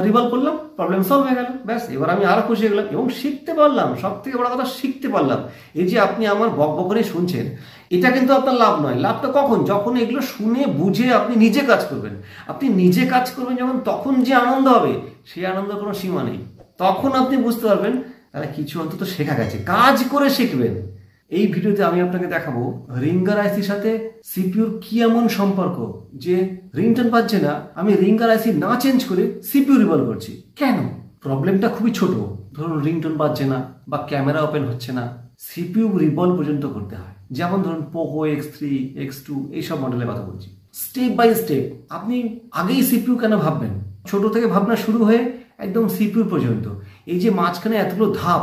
Revolve করলাম, problem solve হয়ে গেল, ব্যাস। এবার আমি আরো খুশি হয়ে গেলাম এবং শিখতে পারলাম। সব থেকে বড় কথা, শিখতে পারলাম। এই যে আপনি আমার বকবকরে শুনছেন, এটা কিন্তু আপনার লাভ নয়। লাভটা কখন? যখন এগুলো শুনে বুঝে আপনি নিজে কাজ করবেন। আপনি নিজে কাজ করবেন যখন, তখন যে আনন্দ হবে, সেই আনন্দের কোনো সীমা নেই। তখন আপনি বুঝতে পারবেন তাহলে কিছু অন্তত শেখা গেছে। কাজ করে শিখবেন। এই ভিডিওতে আমি আপনাকে দেখাবো রিঙ্গার আইসির সাথে সিপিইউর কি এমন সম্পর্ক যে রিংটোন বাজছে না, আমি রিঙ্গার আইসি না চেঞ্জ করে সিপিইউ রিভলভ করছি। কেন? প্রবলেমটা খুবই ছোট। ধরুন রিংটোন বাজছে না বা ক্যামেরা ওপেন হচ্ছে না, সিপিইউ রিভলভ পর্যন্ত করতে হয়। যেমন ধরুন পোকো X3, X2 এইসব মডেলের কথা বলছি। স্টেপ বাই স্টেপ আপনি আগেই সিপিইউ কেন ভাববেন? ছোট থেকে ভাবনা শুরু হয়ে একদম সিপিইউ পর্যন্ত, এই যে মাঝখানে এতগুলো ধাপ,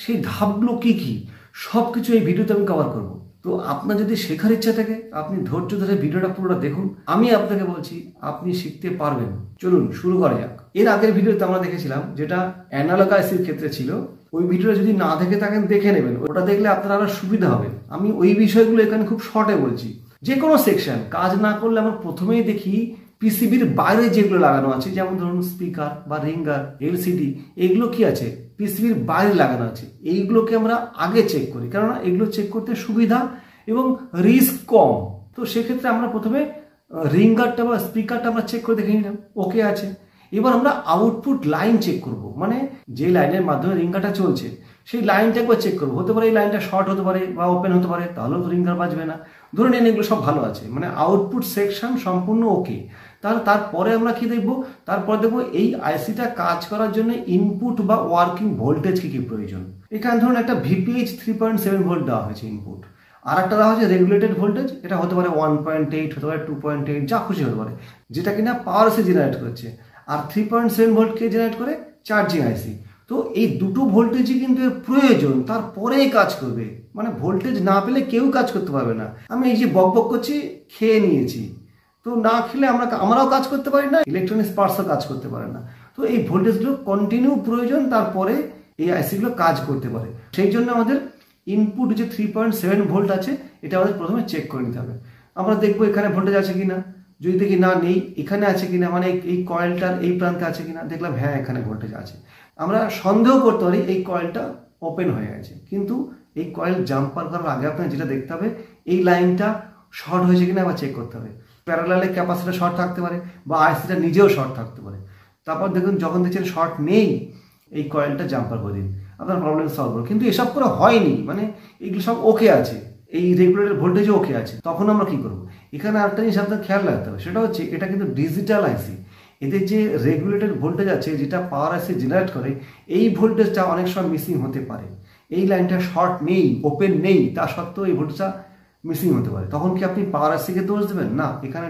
সেই ধাপগুলো কি কি সব কিছু এই ভিডিওতে আমি কভার করব। তো আপনার যদি শেখার ইচ্ছা থাকে, আপনি ধৈর্য ধরে ভিডিওটা পুরোটা দেখুন। আমি আপনাকে বলছি আপনি শিখতে পারবেন। চলুন শুরু করা যাক। এর আগের ভিডিওতে আমরা দেখেছিলাম, যেটা অ্যানালগ আইসির ক্ষেত্রে ছিল। ওই ভিডিওটা যদি না দেখে থাকেন, দেখে নেবেন। ওটা দেখলে আপনার আরো সুবিধা হবে। আমি ওই বিষয়গুলো এখানে খুব শর্টে বলছি। যে কোনো সেকশন কাজ না করলে আমরা প্রথমেই দেখি পিসিবির বাইরে যেগুলো লাগানো আছে, যেমন ধরুন স্পিকার বা রিঙ্গার, এলসিডি, এগুলো কি আছে পিসিবির বাইরে লাগানো আছে, এইগুলোকে আমরা আগে চেক করি, কেননা এগুলো চেক করতে সুবিধা এবং রিস্ক কম। তো সেক্ষেত্রে আমরা প্রথমে রিঙ্গারটা বা স্পিকারটা আমরা চেক করে দেখে নিলাম, ওকে আছে। এবার আমরা আউটপুট লাইন চেক করব, মানে যে লাইনের মাধ্যমে রিঙ্গারটা চলছে সেই লাইনটা একবার চেক করবো। হতে পারে এই লাইনটা শর্ট হতে পারে বা ওপেন হতে পারে, তাহলেও তো রিঙ্গার বাজবে না। ধরুন এগুলো সব ভালো আছে, মানে আউটপুট সেকশন সম্পূর্ণ ওকে। তাহলে তারপরে আমরা কি দেখবো? তারপর দেখবো এই আইসিটা কাজ করার জন্য ইনপুট বা ওয়ার্কিং ভোল্টেজ কি কি প্রয়োজন। এখানে ধরুন একটা VPH 3.7 ভোল্ট দেওয়া হয়েছে ইনপুট, আর একটা দেওয়া হচ্ছে রেগুলেটেড ভোল্টেজ। এটা হতে পারে 1.8, হতে পারে 2.8, যা খুশি হতে পারে, যেটা কিনা পাওয়ার আইসি জেনারেট করছে। আর 3.7 ভোল্টকে জেনারেট করে চার্জিং আইসি। তো এই দুটো ভোল্টেজই কিন্তু এর প্রয়োজন, তারপরেই কাজ করবে। মানে ভোল্টেজ না পেলে কেউ কাজ করতে পারবে না। আমি এই যে বকবক করছি, খেয়ে নিয়েছি, তো না খেলে আমরাও কাজ করতে পারি না, ইলেকট্রনিক্স পার্টসও কাজ করতে পারে না। তো এই ভোল্টেজগুলো কন্টিনিউ প্রয়োজন, তারপরে এই আইসিগুলো কাজ করতে পারে। সেই জন্য আমাদের ইনপুট যে 3.7 ভোল্ট আছে, এটা আমাদের প্রথমে চেক করে নিতে হবে। আমরা দেখবো এখানে ভোল্টেজ আছে কিনা। যদি দেখি না নেই, এখানে আছে কিনা, মানে এই কয়েলটার এই প্রান্তে আছে কিনা, দেখলাম হ্যাঁ এখানে ভোল্টেজ আছে। আমরা সন্দেহ করতে পারি এই কয়েলটা ওপেন হয়ে গেছে, কিন্তু এই কয়েল জাম্পার করার আগে আপনার যেটা দেখতে হবে, এই লাইনটা শর্ট হয়েছে কিনা আবার চেক করতে হবে। প্যারালালে ক্যাপাসিটর শর্ট থাকতে পারে বা আইসিটা নিজেও শর্ট থাকতে পারে। তারপর দেখুন যখন দেখছেন শর্ট নেই, এই কয়েলটা জাম্পার করে দিন, আপনার প্রবলেম সলভ হবে। কিন্তু এসব করে হয়নি, মানে এগুলো সব ওকে আছে, এই রেগুলেটর ভোল্টেজও ওকে আছে, তখন আমরা কি করবো? এখানে আরেকটা জিনিস আপনার খেয়াল রাখতে হবে, সেটা হচ্ছে এটা কিন্তু ডিজিটাল আইসি। এদের যে রেগুলেটেড ভোল্টেজ আছে, যেটা পাওয়ার আইসি জেনারেট করে, এই ভোল্টেজটা অনেক সময় মিসিং হতে পারে। এই লাইনটা শর্ট নেই, ওপেন নেই, তা সত্ত্বেও এই ভোল্টেজটা মিসিং হতে পারে। তখন কি আপনি পাওয়ার আইসিকে দোষ দেবেন? না। এখানে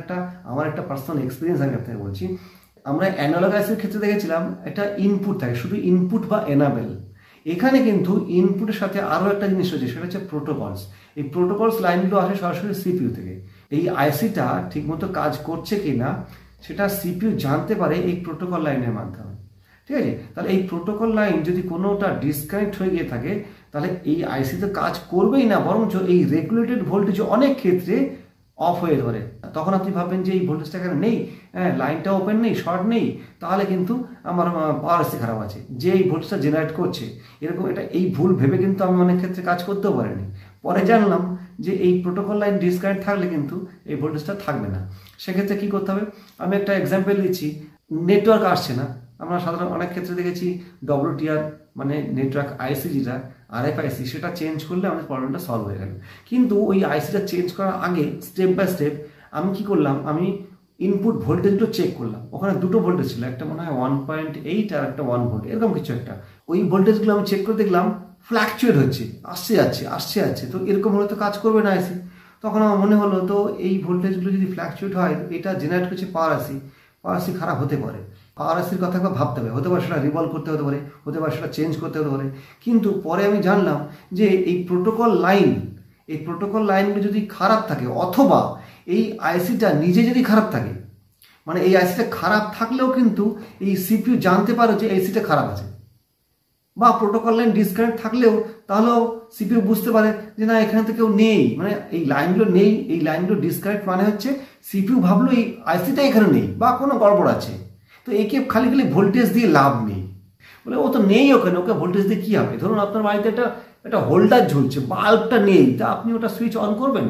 আমার একটা পার্সোনাল এক্সপিরিয়েন্স আমি আপনাকে বলছি। আমরা অ্যানালগ আইসির ক্ষেত্রে দেখেছিলাম একটা ইনপুট থাকে, শুধু ইনপুট বা এনাবেল। এখানে কিন্তু ইনপুটের সাথে আরও একটা জিনিস রয়েছে, সেটা হচ্ছে প্রোটোকলস। এই প্রোটোকলস লাইনগুলো আসে সরাসরি সিপিইউ থেকে। এই আইসিটা ঠিকমতো কাজ করছে কিনা সেটা সিপিইউ জানতে পারে এই প্রোটোকল লাইনের মাধ্যমে। ঠিক আছে? তাহলে এই প্রোটোকল লাইন যদি কোনোটা ডিসকানেক্ট হয়ে গিয়ে থাকে, তাহলে এই আইসি তো কাজ করবেই না, বরঞ্চ এই রেগুলেটেড ভোল্টেজ অনেক ক্ষেত্রে অফ হয়ে ধরে। তখন আপনি ভাববেন যে এই ভোল্টেজটা এখানে নেই, হ্যাঁ লাইনটা ওপেন নেই, শর্ট নেই, তাহলে কিন্তু আমার পাওয়ার আইসি খারাপ আছে, যে এই ভোল্টেজটা জেনারেট করছে। এরকম এই ভুল ভেবে কিন্তু আমি অনেক ক্ষেত্রে কাজ করতেও পারিনি। পরে জানলাম যে এই প্রোটোকল লাইন ডিসকানেক্ট থাকলে কিন্তু এই ভোল্টেজটা থাকবে না। সেক্ষেত্রে কি করতে হবে? আমি একটা এক্সাম্পল দিচ্ছি। নেটওয়ার্ক আসছে না, আমরা সাধারণত অনেক ক্ষেত্রে দেখেছি WTR মানে নেটওয়ার্ক আইসি, যেটা RFIC, সেটা চেঞ্জ করলে আমাদের প্রবলেমটা সলভ হয়ে গেল। কিন্তু ওই আইসিটা চেঞ্জ করার আগে স্টেপ বাই স্টেপ আমি কি করলাম, আমি ইনপুট ভোল্টেজগুলো চেক করলাম। ওখানে দুটো ভোল্টেজ ছিল, একটা মনে হয় 1.8 আর একটা 1 ভোল্ট, এরকম কিছু একটা। ওই ভোল্টেজগুলো আমি চেক করে দেখলাম ফ্ল্যাকচুয়েট হচ্ছে, আসছে যাচ্ছে, আসছে যাচ্ছে। তো এরকম হলে তো কাজ করবে না আইসি। তখন আমার মনে হলো, তো এই ভোল্টেজগুলো যদি ফ্ল্যাকচুয়েট হয়, এটা জেনারেট করছে পাওয়ার আইসি খারাপ হতে পারে। পাওয়ার আইসির কথা একবার ভাবতে হবে, হতে পারে সেটা রিভলভ করতে হতে পারে, হতে পারে সেটা চেঞ্জ করতে হতে পারে। কিন্তু পরে আমি জানলাম যে এই প্রোটোকল লাইনগুলো যদি খারাপ থাকে, অথবা এই আইসিটা নিজে যদি খারাপ থাকে, মানে এই আইসিটা খারাপ থাকলেও কিন্তু এই সিপিইউ জানতে পারে যে আইসিটা খারাপ আছে, বা প্রোটোকল লাইন ডিসকানেক্ট থাকলেও তাহলেও সিপিইউ বুঝতে পারে যে না এখানে তো কেউ নেই, মানে এই লাইনগুলো নেই, এই লাইনগুলো ডিসকানেক্ট মানে হচ্ছে সিপিইউ ভাবলো এই আইসিটা এখানে নেই বা কোনো গড়বড় আছে। তো একে খালি খালি ভোল্টেজ দিয়ে লাভ নেই, বলে ও তো নেই ওখানে, ওকে ভোল্টেজ দিয়ে কী হবে? ধরুন আপনার বাড়িতে একটা হোল্ডার ঝুলছে, বাল্বটা নেই, তা আপনি ওটা সুইচ অন করবেন?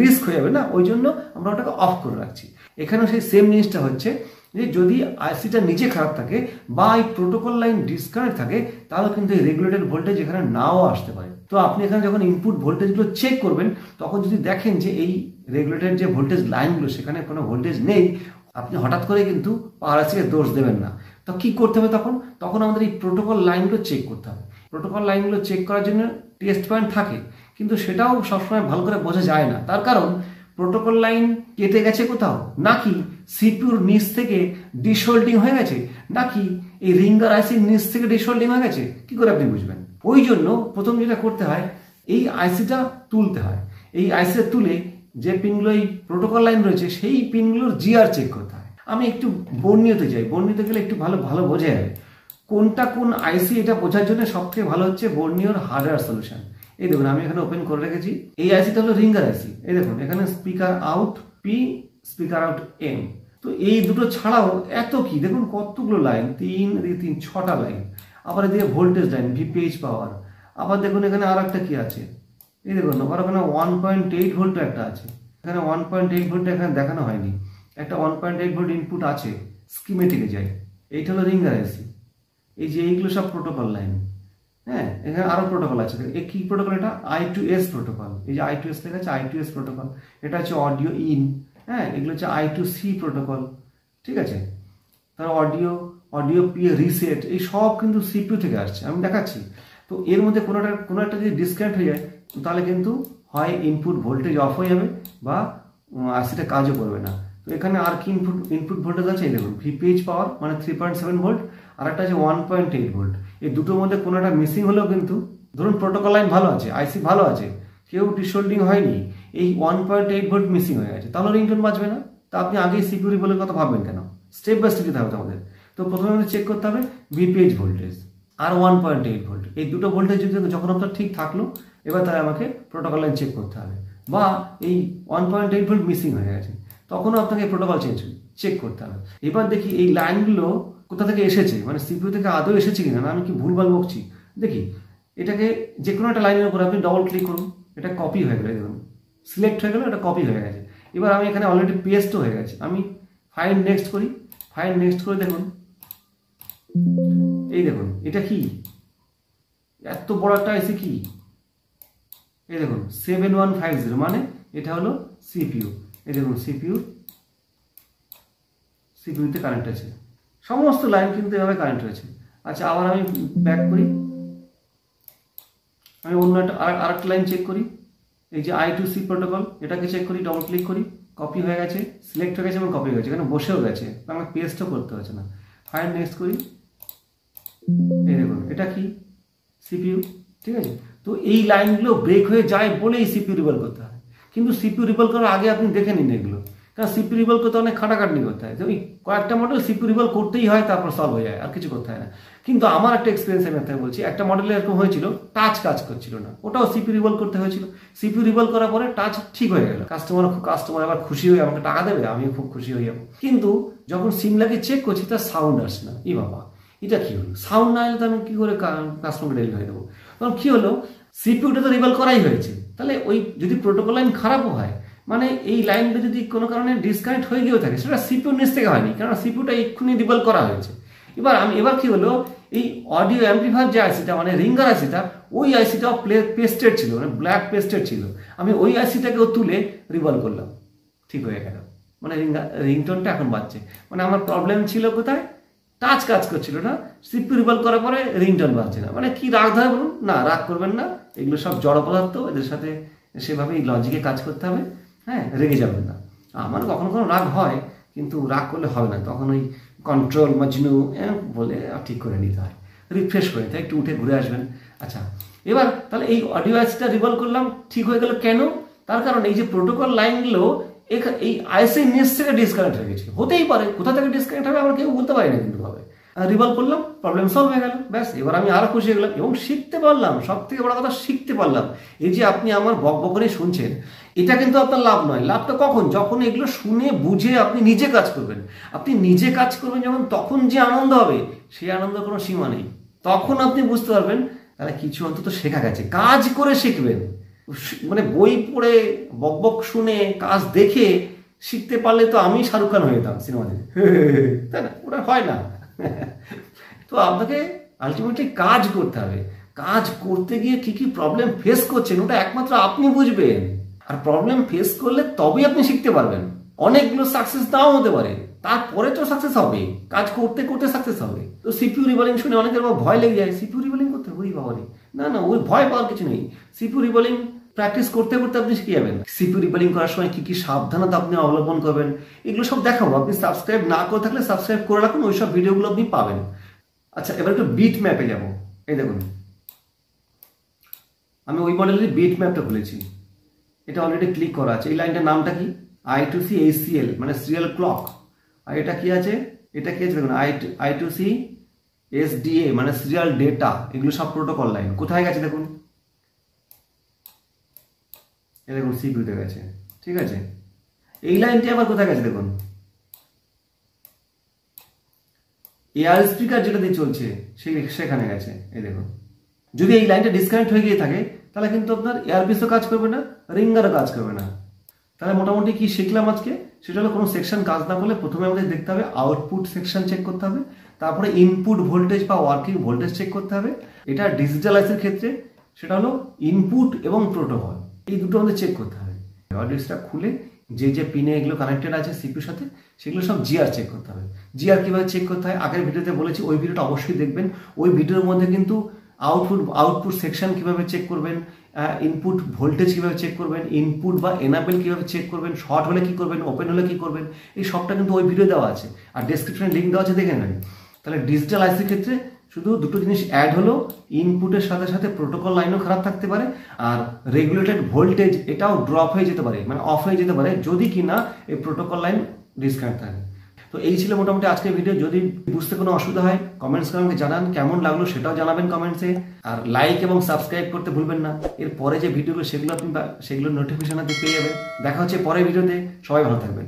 রিস্ক হয়ে যাবে না, ওই জন্য আমরা ওটাকে অফ করে রাখছি। এখানেও সেই সেম জিনিসটা হচ্ছে যে যদি আইসিটা নিচে খারাপ থাকে বা এই প্রোটোকল লাইন ডিসকানেক্ট থাকে, তাহলে কিন্তু এই রেগুলেটেড ভোল্টেজ এখানে নাও আসতে পারে। তো আপনি এখানে যখন ইনপুট ভোল্টেজগুলো চেক করবেন, তখন যদি দেখেন যে এই রেগুলেটেড যে ভোল্টেজ লাইনগুলো সেখানে কোনো ভোল্টেজ নেই, আপনি হঠাৎ করে কিন্তু পাওয়ার আইসিকে দোষ দেবেন না। তো কি করতে হবে তখন আমাদের এই প্রোটোকল লাইনগুলো চেক করতে হবে। প্রোটোকল লাইনগুলো চেক করার জন্য টেস্ট পয়েন্ট থাকে, কিন্তু সেটাও সবসময় ভালো করে বোঝা যায় না। তার কারণ প্রোটোকল লাইন কেটে গেছে কোথাও, নাকি সিপিউর নিচ থেকে ডিসোল্ডিং হয়ে গেছে, নাকি এই রিঙ্গার আইসির নিচ থেকে ডিসোল্ডিং হয়ে গেছে, কি করে আপনি বুঝবেন? ওই জন্য প্রথম যেটা করতে হয়, এই আইসিটা তুলতে হয়। এই আইসিটা তুলে যে পিনগুলো এই প্রোটোকল লাইন রয়েছে সেই পিনগুলোর জিআর চেক করতে হয়। আমি একটু বর্ণিয়তে যাই, বর্ণিয়তে গেলে একটু ভালো বোঝা যাবে কোনটা কোন আইসি। এটা বোঝার জন্য সবথেকে ভালো হচ্ছে বর্ণিয়র হার্ডওয়্যার সলিউশন। এই দেখুন আমি এখানে ওপেন করে রেখেছি। এই আইসিটা হলো রিঙ্গার আইসি। এই দেখুন এখানে speaker out P, speaker out M. তো এই দুটো ছাড়াও এত কি দেখুন কতগুলো লাইন, 6টা লাইন। আবার এদিকে ভোল্টেজ লাইন, ভিপিএইচ পাওয়ার। আবার দেখুন এখানে আর একটা কি আছে, এই দেখুন আবার ওখানে 1.8 ভোল্ট একটা আছে। এখানে 1.8 ভোল্ট এখানে দেখানো হয়নি, একটা 1.8 ভোল্ট ইনপুট আছে। স্কিমেটিকে যাই, এইটা হলো রিঙ্গার আইসি। এই যে এইগুলো সব প্রোটোকল লাইন। হ্যাঁ, এখানে আরো প্রোটোকল আছে। এই কি প্রোটোকল? এটা I2S প্রোটোকল। এই যে I2S লেখা আছে, I2S প্রোটোকল। এটা হচ্ছে অডিও ইন। হ্যাঁ, এগুলো হচ্ছে I2C প্রোটোকল। ঠিক আছে, তার অডিও পিএ রিসেট, এই সব কিন্তু সিপিইউ থেকে আসছে, আমি দেখাচ্ছি। তো এর মধ্যে কোনো একটা যদি ডিসকানেক্ট হয়ে যায়, তাহলে কিন্তু হয় ইনপুট ভোল্টেজ অফ হয়ে যাবে বা আইসিটা কাজও করবে না। তো এখানে আর কি ইনপুট ভোল্টেজ আছে, এই দেখুন ভিপিএইচ পাওয়ার মানে 3.7 ভোল্ট, আর একটা আছে 1.8 ভোল্ট। এই দুটোর মধ্যে কোনো একটা মিসিং হলেও কিন্তু, ধরুন প্রোটোকল লাইন ভালো আছে, আইসি ভালো আছে, কেউ ডিসোল্ডিং হয়নি, এই 1.8 ভোল্ট মিসিং হয়ে গেছে, তাহলে রিংটোন বাজবে না। তা আপনি আগেই সিপিইউ রিবলের কথা ভাববেন কেন? স্টেপ বাই স্টেপ যেতে হবে আমাদের। তো প্রথমে আমাদের চেক করতে হবে ভিপিএইচ ভোল্টেজ আর 1.8 ভোল্ট। এই দুটো ভোল্টেজ যদি যখন আপনার ঠিক থাকলো, এবার তাহলে আমাকে প্রোটোকল লাইন চেক করতে হবে। বা এই 1.8 ভোল্ট মিসিং হয়ে গেছে, তখনও আপনাকে প্রোটোকল চেক করতে হবে। এবার দেখি এই লাইনগুলো কোথা থেকে এসেছে, মানে সিপিইউ থেকে আদৌ এসেছে কিনা, না আমি কি ভুলভাল বকছি। দেখি এটাকে যে কোনো একটা লাইনের উপর আপনি ডবল ক্লিক করুন, এটা কপি হয়ে গেল, দেখুন সিলেক্ট হয়ে গেল, এটা কপি হয়ে গেছে। এবার আমি এখানে অলরেডি পেস্টও হয়ে গেছে, আমি ফাইল নেক্সট করি। ফাইল নেক্সট করে দেখুন, এই দেখুন এটা কি, এত বড় একটা আইসি কি, এই দেখুন 7150, মানে এটা হলো সিপিইউ। এই দেখুন সিপিইউতে কানেক্ট আছে, সমস্ত লাইন কিন্তু এভাবে কানেক্ট হয়েছে। আচ্ছা, আবার আমি ব্যাক করি, আমি অন্য আরেকটা লাইন চেক করি। এই যে I2C প্রোটোকল, এটাকে চেক করি, ডবল ক্লিক করি, কপি হয়ে গেছে, সিলেক্ট হয়ে গেছে এবং কপি হয়ে গেছে, এখানে বসেও গেছে, আমাকে পেস্টও করতে হচ্ছে না। ফাইল নেক্সট করি, এই দেখুন এটা কি, সিপিইউ। ঠিক আছে, তো এই লাইনগুলো ব্রেক হয়ে যায় বলেই সিপিইউ রিবল করতে হয়। কিন্তু সিপিইউ রিবল করার আগে আপনি দেখে নিন এগুলো, কারণ সিপিইউ রিবল করতে অনেক খাটাখাটনি করতে হয়। তো ওই কয়েকটা মডেল সিপিইউ রিবল করতেই হয়, তারপর সলভ হয়ে যায়, আর কিছু করতে হয় না। কিন্তু আমার একটা এক্সপিরিয়েন্স আমি আপনাকে বলছি, একটা মডেলে এরকম হয়েছিল, টাচ কাজ করছিল না, ওটাও সিপিইউ রিবল করতে হয়েছিল। সিপিইউ রিবল করার পরে টাচ ঠিক হয়ে গেল, কাস্টমার আবার খুশি হয়ে আমাকে টাকা দেবে, আমিও খুব খুশি হয়ে যাবো। কিন্তু যখন সিম লাগিয়ে চেক করছি, তার সাউন্ড আসছে না। ই বাবা, এটা কি হলো? সাউন্ড না এলে তো আমি কি করে কাস্টমারকে ডেলিভারি হয়ে দেবো? তখন কি হলো, সিপিইউটা তো রিবল করাই হয়েছে, তাহলে ওই যদি প্রোটোকল লাইন খারাপও হয়, মানে এই লাইনটা যদি কোনো কারণে ডিসকানেক্ট হয়ে গিয়েও থাকে, সেটা সিপিইউ নিচ থেকে হয়নি, কারণ সিপিইউটা এক্ষুনি রিবল করা হয়েছে। এবার কি হলো, এই অডিও অ্যাম্পলিফায়ার যে আইসিটা, মানে রিঙ্গার আইসিটা, ওই আইসিটাও পেস্টেড ছিল, মানে ব্ল্যাক পেস্টেড ছিল। আমি ওই আইসিটাকেও তুলে রিবল করলাম, ঠিক হয়ে গেল, মানে রিংটোনটা এখন বাজছে। মানে আমার প্রবলেম ছিল কোথায়, টাচ কাজ করছিল না, সিপিইউ রিবল করার পরে রিংটোন বাজছে না। মানে কি রাগ ধরে বলুন? না, রাগ করবেন না, এগুলো সব জড় পদার্থ, এদের সাথে সেভাবেই লজিকে কাজ করতে হবে। হ্যাঁ, রেগে যাবেন না। আমার কখনো রাগ হয়, কিন্তু রাগ করলে হবে না, তখন ওই কন্ট্রোল মজনু বলে ঠিক করে নিতে হয়, রিফ্রেশ করে নিতে হয়, একটু উঠে ঘুরে আসবেন। আচ্ছা, এবার তাহলে এই অডিও আইসিটা রিবল করলাম, ঠিক হয়ে গেল কেন? তার কারণ এই যে প্রোটোকল লাইনগুলো এই আইসির নিচ থেকে ডিসকানেক্ট হয়ে গেছে। হতেই পারে, কোথা থেকে ডিসকানেক্ট হবে আমরা কেউ বলতে পারি না কিন্তু ভাবে। রিভলভ করলাম, প্রবলেম সলভ হয়ে গেল, ব্যাস এবার আমি আরো খুশি হয়ে গেলাম এবং শিখতে পারলাম। সব থেকে বড় কথা শিখতে পারলাম। এই যে আপনি আমার বকবকনি শুনছেন, এটা কিন্তু আপনার লাভ নয়। লাভটা কখন? যখন এগুলো শুনে বুঝে আপনি নিজে কাজ করবেন। আপনি নিজে কাজ করবেন যখন, তখন যে আনন্দ হবে, সেই আনন্দের কোনো সীমা নেই। তখন আপনি বুঝতে পারবেন তাহলে কিছু অন্তত শেখা গেছে। কাজ করে শিখবেন, মানে বই পড়ে বকবক শুনে কাজ দেখে শিখতে পারলে তো আমি শাহরুখ খান হয়ে যেতাম সিনেমা থেকে, তাই না? ওটা হয় না। তো আপনাকে আলটিমেটলি কাজ করতে হবে। কাজ করতে গিয়ে কি কি প্রবলেম ফেস করছেন ওটা একমাত্র আপনি বুঝবেন। আর প্রবলেম ফেস করলে তবেই আপনি শিখতে পারবেন। অনেকগুলো সাকসেস নাও হতে পারে, তারপরে তো সাকসেস হবে। কাজ করতে করতে সাকসেস হবে। তো সিপিইউ রিবলিং শুনে অনেকের ভয় লেগে যায়, সিপিইউ রিবলিং করতে ওই বাবা রে। না না, ওই ভয় পাওয়ার কিছু নেই। সিপিইউ রিবলিং প্র্যাকটিস করতে করতে আপনি শিখে যাবেন। সিপিইউ রিবলিং করার সময় কি কি সাবধানতা আপনি অবলম্বন করবেন এগুলো সব দেখাবো। আপনি সাবস্ক্রাইব না করে থাকলে সাবস্ক্রাইব করে রাখুন, ওই সব ভিডিওগুলো আপনি পাবেন। আচ্ছা, এবার একটু বিট ম্যাপে যাব। এই দেখুন, আমি ওই মডেলের বিট ম্যাপটা খুলেছি। এটা অলরেডি ক্লিক করা আছে। এই লাইনটার নামটা কি? I2C ACL, মানে সিরিয়াল ক্লক। আর এটা কি আছে? এটা কি আছে দেখুন, I2C SDA, মানে সিরিয়াল ডেটা। এগুলো সব প্রোটোকল লাইন। কোথায় গেছে দেখুন, এই দেখুন সিপিইউতে গেছে। ঠিক আছে, এই লাইনটি আবার কোথায় গেছে দেখুন, এয়ার স্পিকার যেটা দিয়ে চলছে সেখানে গেছে। এই দেখুন, যদি এই লাইনটা ডিসকানেক্ট হয়ে গিয়ে থাকে তাহলে কিন্তু আপনার এয়ারপিসও কাজ করবে না, রিঙ্গারও কাজ করবে না। তাহলে মোটামুটি কি শিখলাম আজকে? সেটা হলো কোনো সেকশন কাজ না করলে প্রথমে আমাদের দেখতে হবে আউটপুট সেকশন চেক করতে হবে, তারপরে ইনপুট ভোল্টেজ বা ওয়ার্কিং ভোল্টেজ চেক করতে হবে। এটা ডিজিটাল আইসির ক্ষেত্রে সেটা হলো ইনপুট এবং প্রোটোকল, এই দুটো আমাদের চেক করতে হবে। ডিভাইসটা খুলে যে যে পিনে এগুলো কানেক্টেড আছে সিপিইউর সাথে, সেগুলো সব জিআর চেক করতে হবে। জিআর কিভাবে চেক করতে হয় আগের ভিডিওতে বলেছি, ওই ভিডিওটা অবশ্যই দেখবেন। ওই ভিডিওর মধ্যে কিন্তু আউটপুট সেকশন কিভাবে চেক করবেন, ইনপুট ভোল্টেজ কিভাবে চেক করবেন, ইনপুট বা এনাবেল কিভাবে চেক করবেন, শর্ট হলে কি করবেন, ওপেন হলে কি করবেন, এই সবটা কিন্তু ওই ভিডিও দেওয়া আছে। আর ডেসক্রিপশনে লিঙ্ক দেওয়া আছে, দেখে নেবেন। তাহলে ডিজিটাল আইসির ক্ষেত্রে শুধু দুটো জিনিস অ্যাড হলো, ইনপুটের সাথে সাথে প্রোটোকল লাইনও খারাপ থাকতে পারে, আর রেগুলেটেড ভোল্টেজ এটাও ড্রপ হয়ে যেতে পারে, মানে অফ হয়ে যেতে পারে যদি কিনা এই প্রোটোকল লাইন ডিসকানেক্ট থাকে। তো এই ছিল মোটামুটি আজকের ভিডিও। যদি বুঝতে কোনো অসুবিধা হয় কমেন্টস করে আমাকে জানান, কেমন লাগলো সেটাও জানাবেন কমেন্টসে। আর লাইক এবং সাবস্ক্রাইব করতে ভুলবেন না। এর পরে যে ভিডিওগুলো সেগুলো আপনি সেগুলোর নোটিফিকেশন আপনি পেয়ে যাবেন। দেখা হচ্ছে পরের ভিডিওতে। সবাই ভালো থাকবেন।